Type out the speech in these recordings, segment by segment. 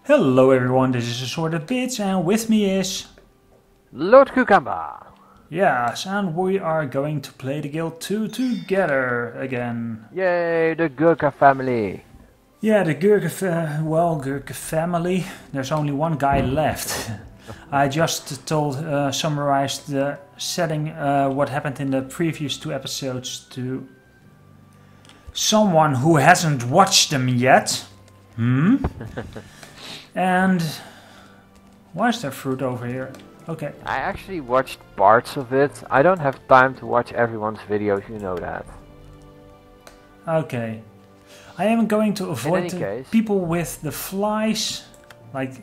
Hello everyone, this is Assorted Bits and with me is... Lord Cucumber! Yes, and we are going to play the Guild 2 together again. Yay, the Gurkha family! Yeah, the Gurkha family. There's only one guy left. I just summarized the setting, what happened in the previous two episodes to someone who hasn't watched them yet. And why is there fruit over here? Okay. I actually watched parts of it. I don't have time to watch everyone's videos, you know that. Okay. I am going to avoid the people with the flies, like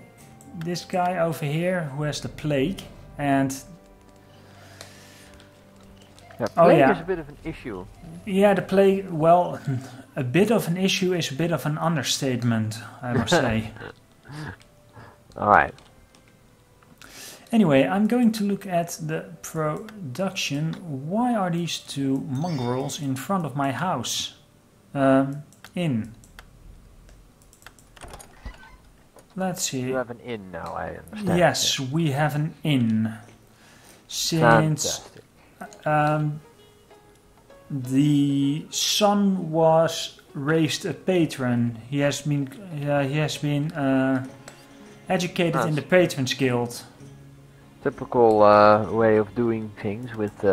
this guy over here who has the plague, and... Yeah, plague is a bit of an issue. Yeah, the plague, well, a bit of an issue is a bit of an understatement, I must say. Alright. Anyway, I'm going to look at the production. Why are these two mongrels in front of my house? Let's see. You have an inn now, I understand. Yes, we have an inn. Since the son was raised a patron, he has been educated in the Patrons Guild. Typical way of doing things with...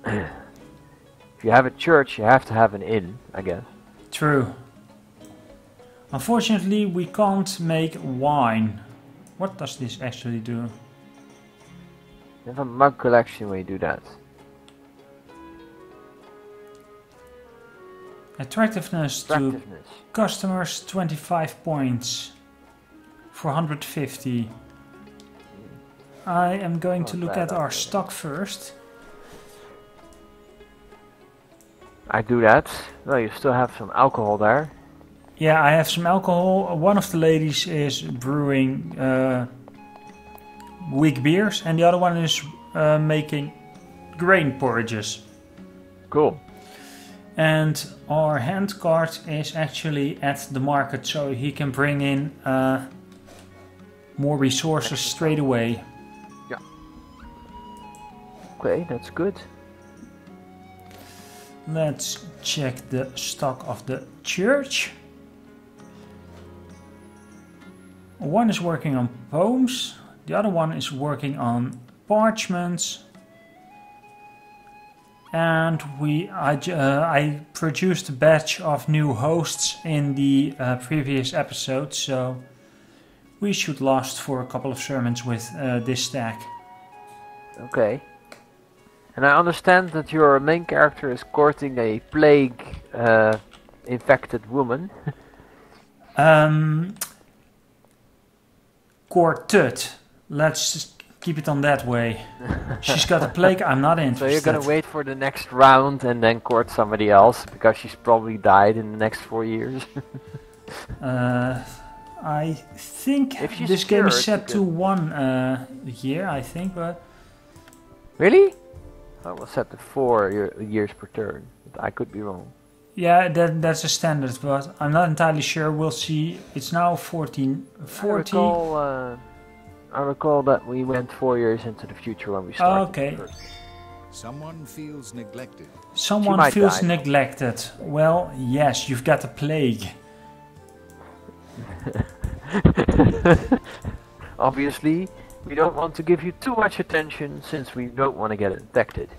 if you have a church, you have to have an inn, I guess. True. Unfortunately, we can't make wine. What does this actually do? You have a mug collection where you do that. Attractiveness to customers, 25 points for 150. I am going to look at our stock first. I do that. Well, you still have some alcohol there. Yeah, I have some alcohol. One of the ladies is brewing weak beers and the other one is making grain porridges. Cool. And our hand cart is actually at the market, so he can bring in more resources straight away. Yeah. Okay, that's good. Let's check the stock of the church. One is working on poems, the other one is working on parchments. And I produced a batch of new hosts in the previous episode, so we should last for a couple of sermons with this stack. Okay. And I understand that your main character is courting a plague infected woman. Courted. Let's just keep it on that way. She's got a plague, I'm not interested. So you're gonna wait for the next round and then court somebody else because she's probably died in the next 4 years. I think this game is set to 1 year, I think, but... Really? I was set to 4 years per turn, but I could be wrong. Yeah, that's a standard, but I'm not entirely sure. We'll see. It's now 1440. I recall that we went 4 years into the future when we started. Okay. Someone feels neglected. Someone feels neglected. Well, yes, you've got the plague. Obviously, we don't want to give you too much attention since we don't want to get infected.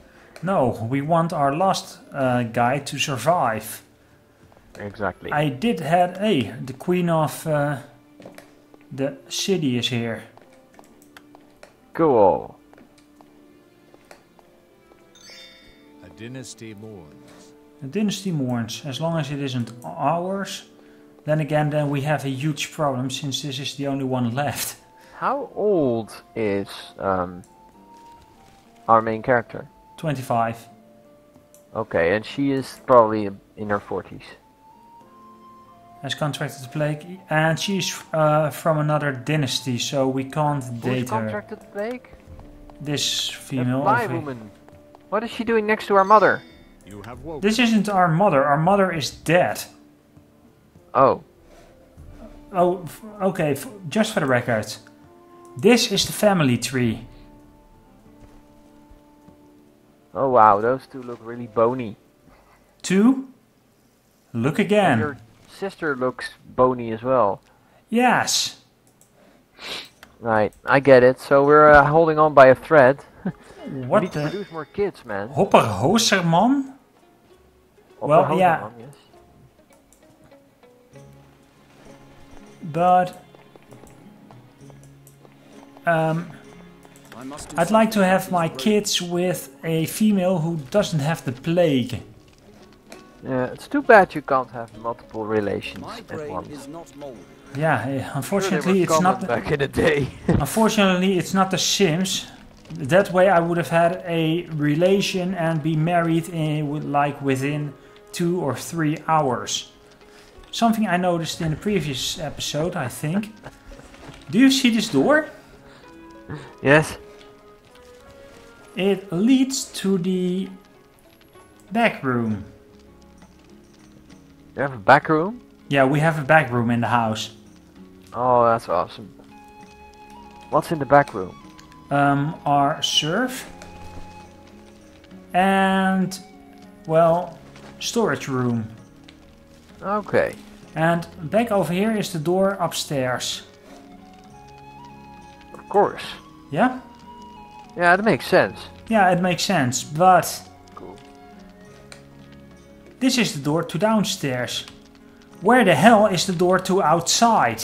No, we want our last guy to survive. Exactly. I did have... Hey, the queen of the city is here. Cool. A dynasty mourns. A dynasty mourns, as long as it isn't ours. Then again, we have a huge problem since this is the only one left. How old is our main character? 25. Okay, and she is probably in her 40s. Has contracted the plague, and she's from another dynasty, so we can't date her. Who's contracted the plague? This female. The fly woman. What is she doing next to our mother? You have woken. This isn't our mother. Our mother is dead. Oh. Oh, okay, just for the record. This is the family tree. Oh wow, those two look really bony. 2. Look And again. your sister looks bony as well. Yes. Right, I get it. So we're holding on by a thread. We What need to the... produce more kids, man. Hopperhoserman? Well, Hopper yeah. Hoserman, yes. But... I'd like to have my kids with a female who doesn't have the plague. Yeah, it's too bad you can't have multiple relations My at brain once. is not molded. Yeah, unfortunately Sure, they were it's not... common back in the day. Unfortunately, it's not The Sims. That way I would have had a relation and be married in, like within 2 or 3 hours. Something I noticed in the previous episode, I think. Do you see this door? Yes. It leads to the back room. You have a back room? Yeah, we have a back room in the house. Oh, that's awesome. What's in the back room? Our serve. And, well, storage room. Okay. And back over here is the door upstairs. Of course. Yeah? Yeah, that makes sense. Yeah, it makes sense, but Cool. this is the door to downstairs. Where the hell is the door to outside?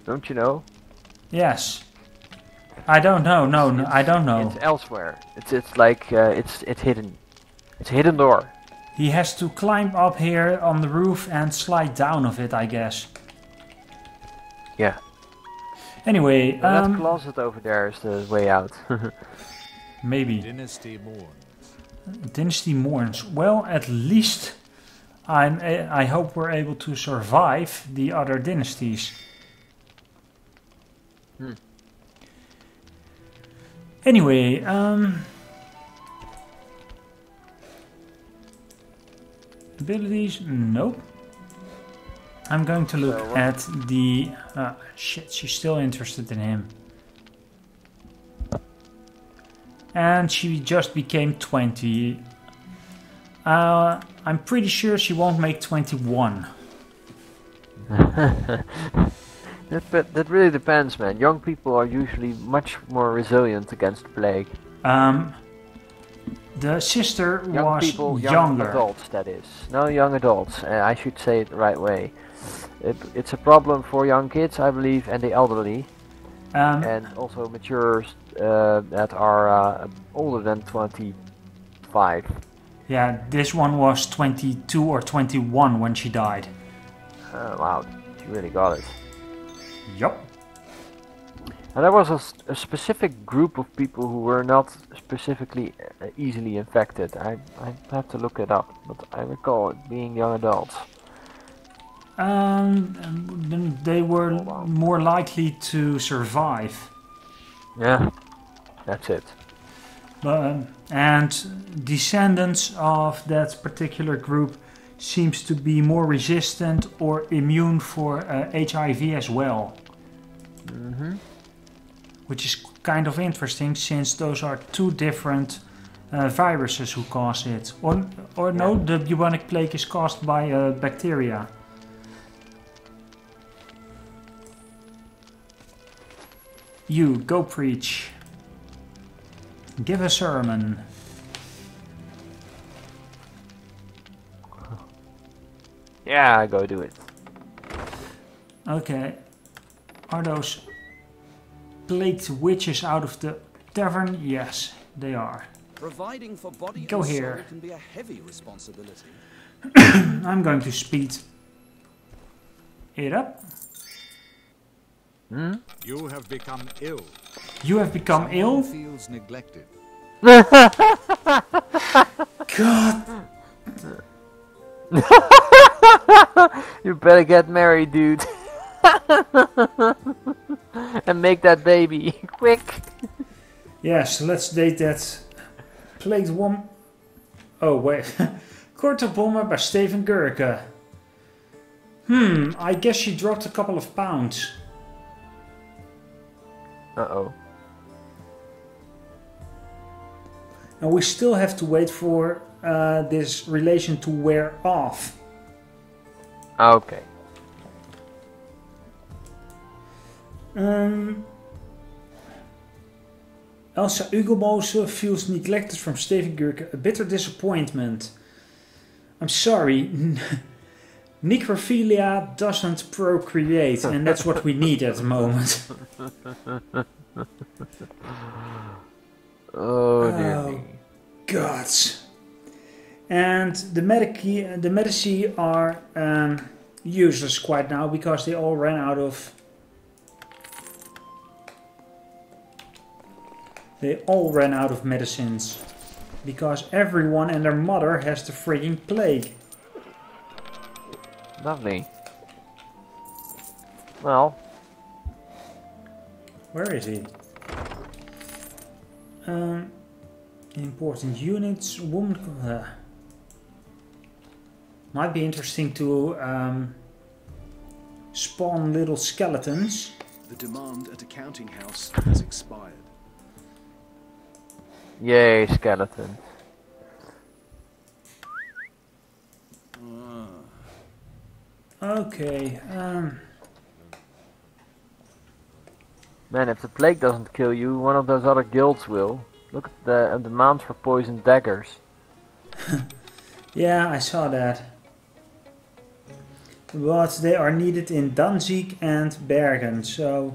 Don't you know? Yes. I don't know. No, I don't know. It's elsewhere. It's like it's hidden. It's a hidden door. He has to climb up here on the roof and slide down of it, I guess. Yeah. Anyway, That closet over there is the way out. maybe. Dynasty mourns. Dynasty mourns. Well, at least I hope we're able to survive the other dynasties. Anyway, abilities? Nope. I'm going to look So, at the... shit, she's still interested in him. And she just became 20. I'm pretty sure she won't make 21. That really depends, man. Young people are usually much more resilient against plague. The sister Young was people, young younger. adults, that is. No, young adults. I should say it the right way. It's a problem for young kids, I believe, and the elderly, and also matures that are older than 25. Yeah, this one was 22 or 21 when she died. Wow, she really got it. Yup. And there was a specific group of people who were not specifically easily infected. I have to look it up, but I recall it being young adults. Then they were more likely to survive. Yeah, that's it. And descendants of that particular group seems to be more resistant or immune for HIV as well. Which is kind of interesting, since those are two different viruses who cause it. Or no, the bubonic plague is caused by bacteria. You, go preach. Give a sermon. Yeah, I go do it. Okay. Are those plagued witches out of the tavern? Yes, they are. Providing for body Go and here. soul can be a heavy responsibility. I'm going to speed it up. You have become ill. You have become Someone ill? feels neglected. God! You better get married, dude. And make that baby. Quick. Yes, let's date that plagued woman. Oh, wait. Korte bommen bij Stefan Gurke. I guess she dropped a couple of pounds. Uh-oh. And we still have to wait for this relation to wear off. Okay. Elsa Ugelbose feels neglected from Stefan Gurke, a bitter disappointment. I'm sorry, necrophilia doesn't procreate, and that's what we need at the moment. Oh dear me. Gods. And the Medici are useless quite now because they all ran out of... They all ran out of medicines. Because everyone and their mother has the frigging plague. Lovely. Well. Where is he? Important units. Woman. Might be interesting to spawn little skeletons. The demand at a counting house has expired. Yay, skeleton. Okay. Man, if the plague doesn't kill you, one of those other guilds will. Look at the demand for poisoned daggers. Yeah, I saw that. But they are needed in Danzig and Bergen, so...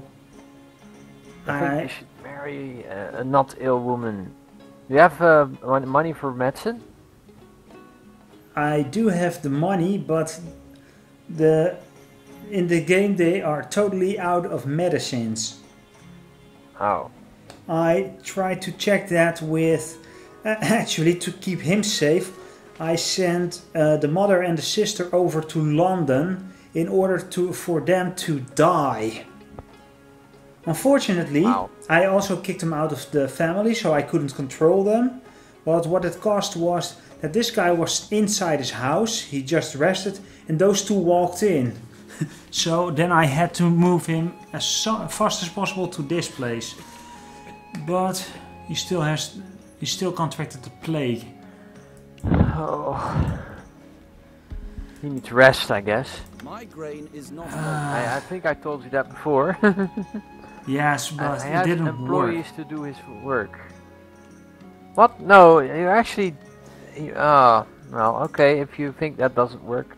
I think you should marry a not ill woman. Do you have money for medicine? I do have the money, but in the game they are totally out of medicines. Oh. I tried to check that with... actually, to keep him safe, I sent the mother and the sister over to London in order for them to die. Unfortunately, wow. I also kicked them out of the family, so I couldn't control them. But what it cost was that this guy was inside his house, he just rested, and those two walked in. So then I had to move him as fast as possible to this place. But he still contracted the plague. Oh. He needs rest, I guess. Migraine is not. I think I told you that before. Yes, but I it didn't had employees work. to do his work. What? No, you actually... well, okay, if you think that doesn't work.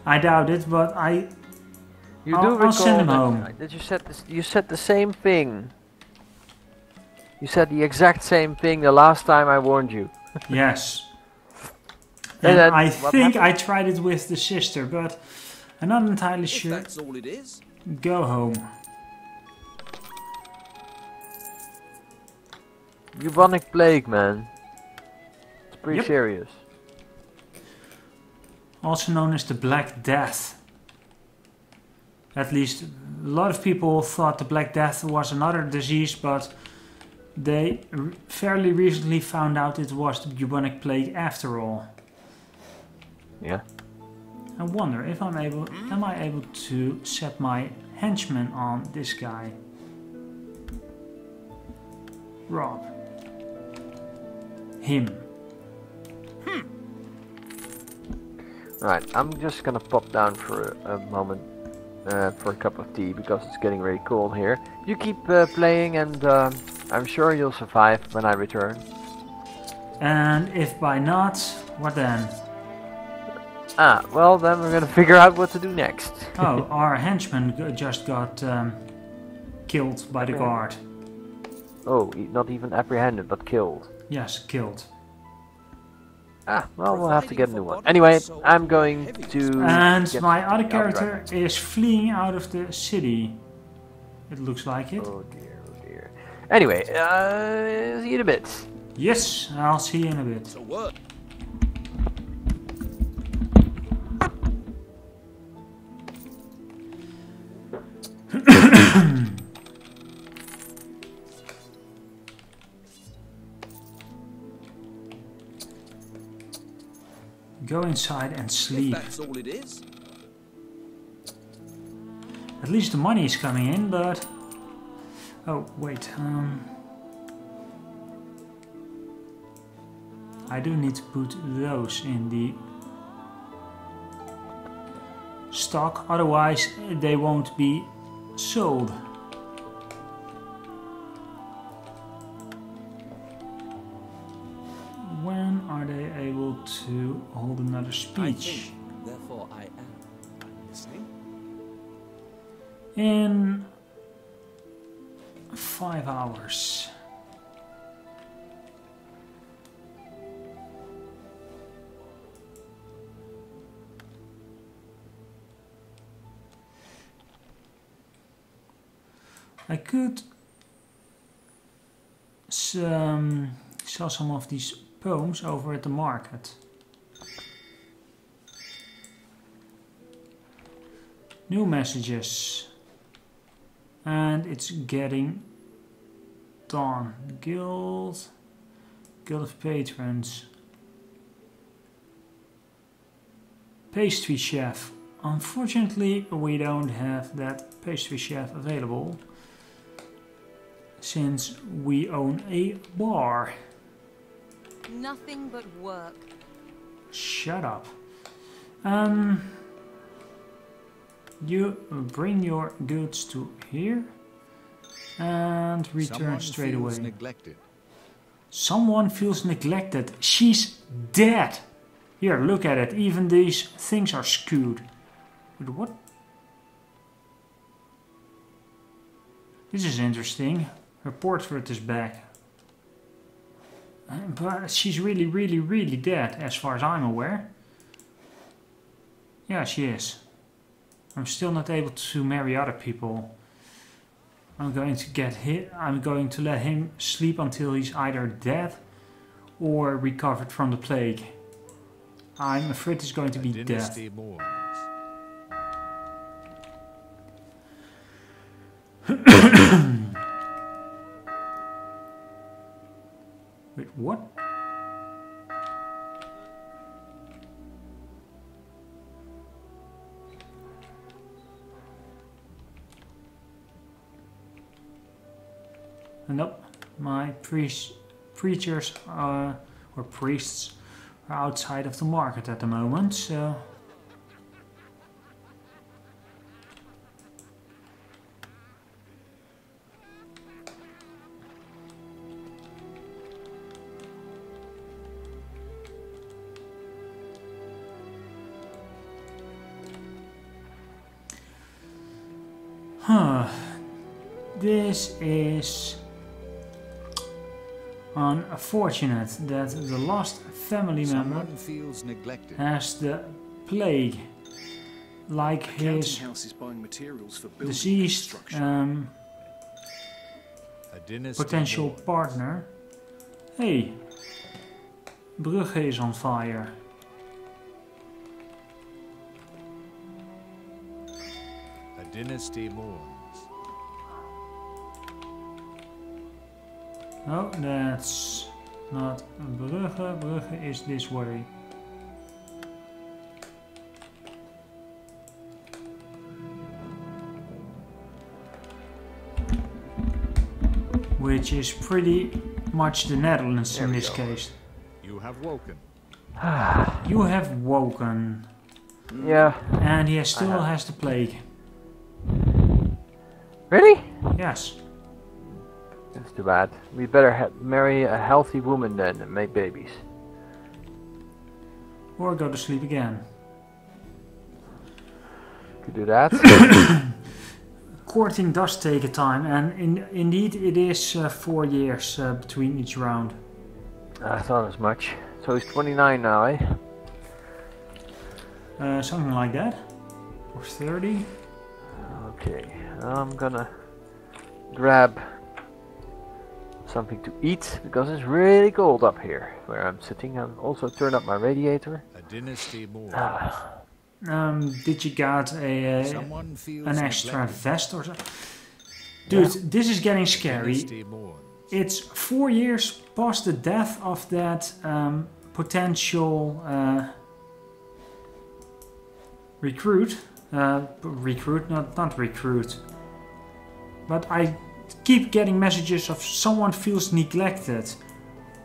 I doubt it, but I'll send him home. That you said the same thing. You said the exact same thing the last time I warned you. Yes. And And then I what think happened? I tried it with the sister, but I'm not entirely If sure. that's all it is. Go home. Bubonic plague, man. It's pretty Yep. serious. Also known as the Black Death. At least a lot of people thought the Black Death was another disease, but they fairly recently found out it was the bubonic plague after all. Yeah. I wonder if am I able to set my henchman on this guy? Rob. Him. Right, I'm just gonna pop down for a moment for a cup of tea because it's getting very cold here. You keep playing and I'm sure you'll survive when I return. And if by not, what then? Ah, well then we're gonna figure out what to do next. Oh, our henchman just got killed by the guard. Oh, not even apprehended but killed. Yes, killed. Ah, well we'll have to get a new one. Anyway, I'm going to... And get my other something out character right is fleeing out of the city. It looks like it. now. Oh dear, oh dear. Anyway, see you in a bit. Yes, I'll see you in a bit. So what? Go inside and If sleep. that's all it is. At least the money is coming in, but... Oh, wait. I do need to put those in the stock, otherwise they won't be sold. When are they able to hold another speech? Therefore I am. I'm listening. In 5 hours. I could sell some of these poems over at the market. New messages. And it's getting done. Guild of Patrons. Pastry chef. Unfortunately, we don't have that pastry chef available, since we own a bar. Nothing but work. Shut up. You bring your goods to here and return straight away. Neglected. Someone feels neglected. She's dead. Here, look at it. Even these things are skewed. But what? This is interesting. Her portrait is back. But she's really dead, as far as I'm aware. Yeah, she is. I'm still not able to marry other people. I'm going to let him sleep until he's either dead or recovered from the plague. I'm afraid he's going to be dead. Wait, what? Nope, my preachers or priests are outside of the market at the moment, so... This is unfortunate that the lost family member has the plague, like his deceased potential partner. Hey, Brugge is on fire. A dynasty mourns. No, that's not Brugge. Brugge is this way. Which is pretty much the Netherlands in this case. You have woken. You have woken. Yeah. And he still has the plague. Really? Yes. That's too bad. We better marry a healthy woman then and make babies. Or go to sleep again. Could do that. Courting does take a time, and indeed it is 4 years between each round. I thought as much. So he's 29 now, eh? Something like that. Or 30. Okay, I'm gonna grab something to eat because it's really cold up here where I'm sitting. I've also turned up my radiator. A dynasty mourns. Did you get an extra vest or something? Dude, this is getting scary. It's 4 years past the death of that potential recruit Recruit, not recruit. But I keep getting messages of someone feels neglected.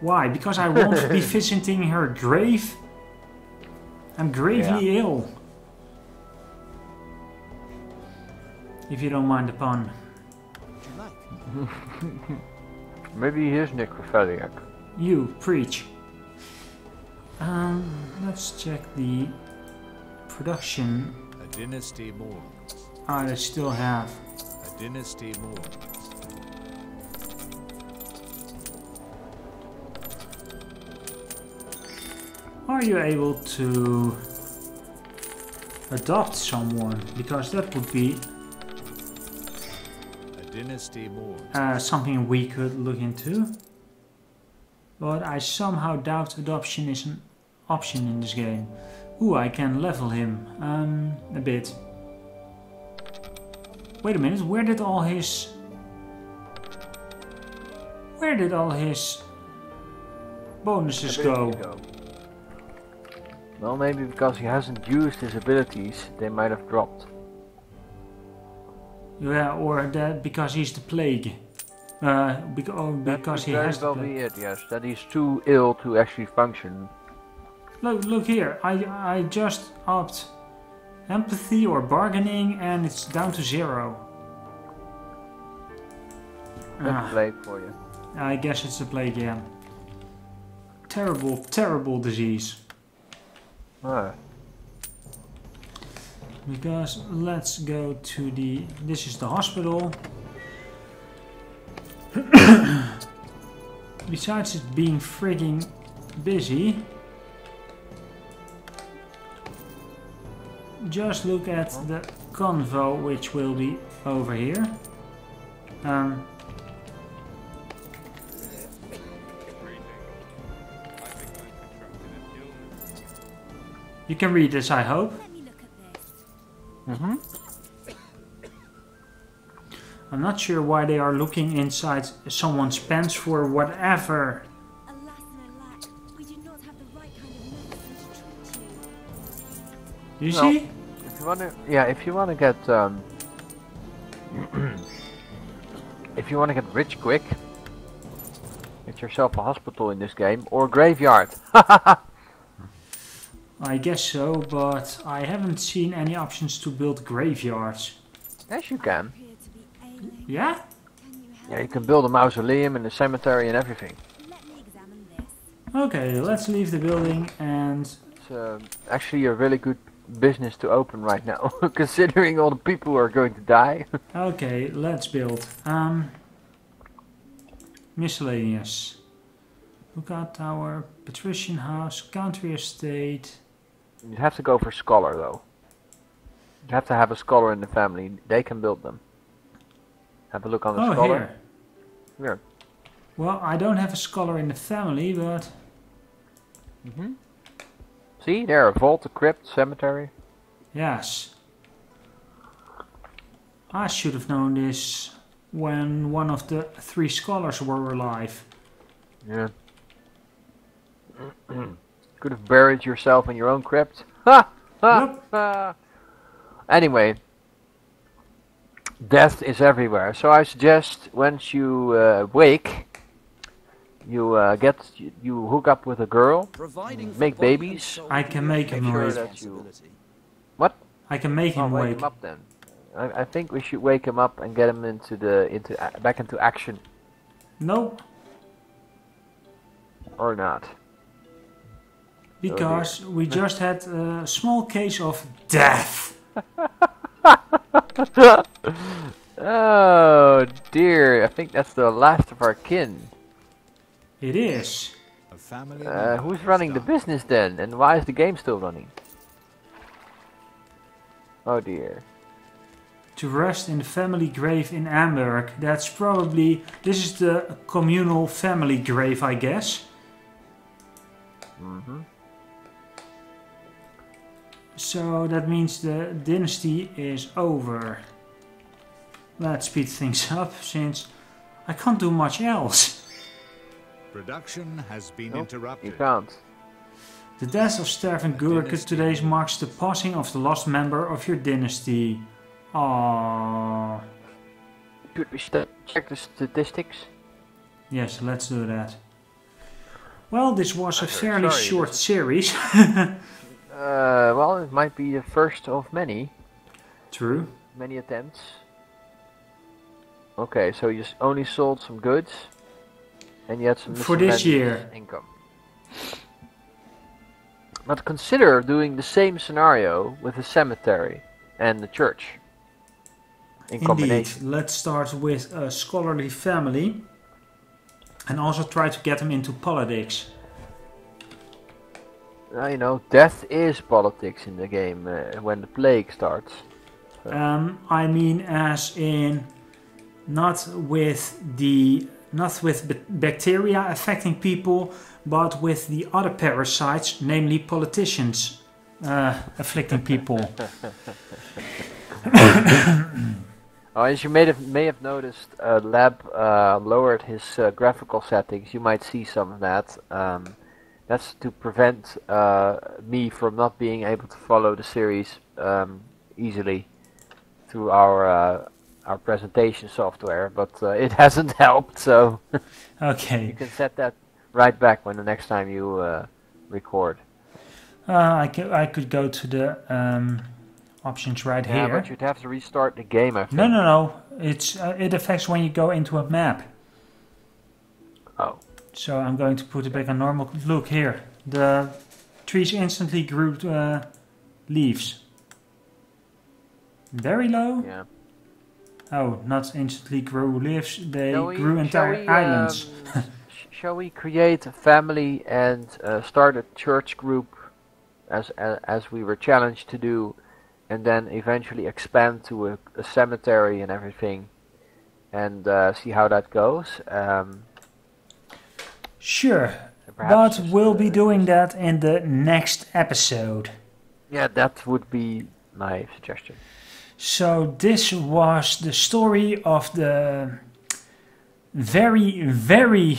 Why? Because I won't be visiting her grave? I'm gravely ill. If you don't mind the pun. Would you like? Maybe he is necrophiliac. You, preach. Let's check the production. A dynasty mourns. Ah, they still have. A dynasty mourns. Are you able to adopt someone? Because that would be A dynasty mourns. something we could look into. But I somehow doubt adoption is an option in this game. Ooh, I can level him a bit. Wait a minute, where did all his bonuses go? Well, maybe because he hasn't used his abilities, they might have dropped. Yeah, or that because he's the plague. Because he has the That plague. be it, yes. That he's too ill to actually function. Look here, I just upped empathy or bargaining and it's down to 0. That's plague for you. I guess it's a plague, yeah. Terrible, terrible disease. Ah. Because let's go to the... This is the hospital. Besides it being frigging busy, just look at the convo, which will be over here. You can read this, I hope. Let me look at this. I'm not sure why they are looking inside someone's pants for whatever. Alas and alack, we do not have the right kind of medicine to treat you. You No. see? If you wanna, if you wanna get, if you wanna get rich quick, get yourself a hospital in this game or a graveyard. I guess so, but I haven't seen any options to build graveyards. Yes, you can. Appear to be ailing. Yeah? Can you help? Yeah, you can build a mausoleum and a cemetery and everything. Let me examine this. Okay, let's leave the building and... It's actually a really good business to open right now, considering all the people who are going to die. Okay, let's build. Miscellaneous. Lookout Tower, Patrician House, Country Estate. You have to go for scholar though. You have to have a scholar in the family. They can build them. Have a look on the Oh, scholar. here. Here. Well, I don't have a scholar in the family, but... See, there, a vault, a crypt, cemetery. Yes. I should have known this when one of the 3 scholars were alive. Yeah. Could have buried yourself in your own crypt. Ha! Ha! Yep. Ha! Anyway, death is everywhere. So I suggest once you wake, you you hook up with a girl, Providing for make body and babies. soul I can make him Make sure wake. that you- responsibility. What? I can make him wake wake. him up then. I think we should wake him up and get him back into action, Nope, or not. because we just had a small case of death. Oh dear, I think that's the last of our kin. It is. A family Who's running the business then, and why is the game still running? Oh dear. To rest in the family grave in Amberg. That's probably... This is the communal family grave, I guess. So that means the dynasty is over. Let's speed things up, since I can't do much else. Production has been Nope, interrupted. You can't. The death of Stefan Gurke today marks the passing of the last member of your dynasty. Aww. Should we check the statistics? Yes, let's do that. Well, this was a fairly sorry, short series. Well, it might be the first of many. True. Many attempts. Okay, so you only sold some goods, and you had some for this miscellaneous year income. But consider doing the same scenario with the cemetery and the church. In Indeed. combination. Let's start with a scholarly family, and also try to get them into politics. You know, death is politics in the game when the plague starts. I mean, as in, not with bacteria affecting people, but with the other parasites, namely politicians, afflicting people. As you may have noticed, Lab lowered his graphical settings. You might see some of that. That's to prevent me from not being able to follow the series easily through our presentation software, but it hasn't helped. So okay, you can set that right back when the next time you record. I could go to the options right here. Yeah, but you'd have to restart the game, I think. No. It affects when you go into a map. Oh. So I'm going to put it back on normal. Look here, the trees instantly grew leaves. Very low? Yeah. Oh, not instantly grew leaves, they grew entire islands. Shall we create a family and start a church group as we were challenged to do, and then eventually expand to a cemetery and everything, and see how that goes? Sure, but we'll be doing that in the next episode. Yeah, that would be my suggestion. So this was the story of the very, very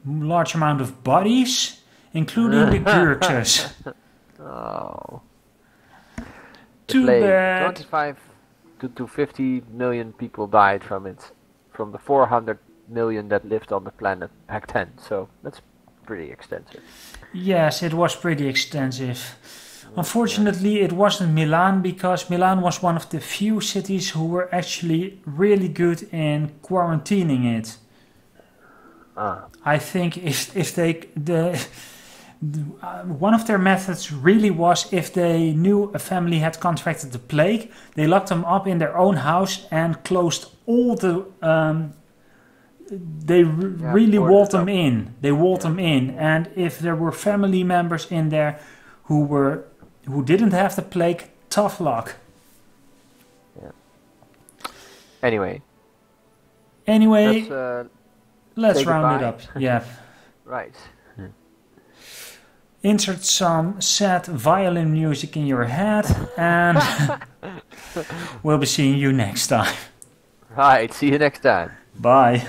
large amount of bodies, including the Gurkhas. Oh. Too bad. 25 to 50 million people died from it, from the 400 million that lived on the planet back then, so that's pretty extensive. Yes, it was pretty extensive. Unfortunately, it wasn't Milan, because Milan was one of the few cities who were actually really good in quarantining it. I think if they one of their methods really was, if they knew a family had contracted the plague, they locked them up in their own house and closed all the. They really walled them in. They walled them in, and if there were family members in there who didn't have the plague, tough luck. Yeah. Anyway, let's round it up. Yeah. Right. Insert some sad violin music in your head, and we'll be seeing you next time. Right. See you next time. Bye.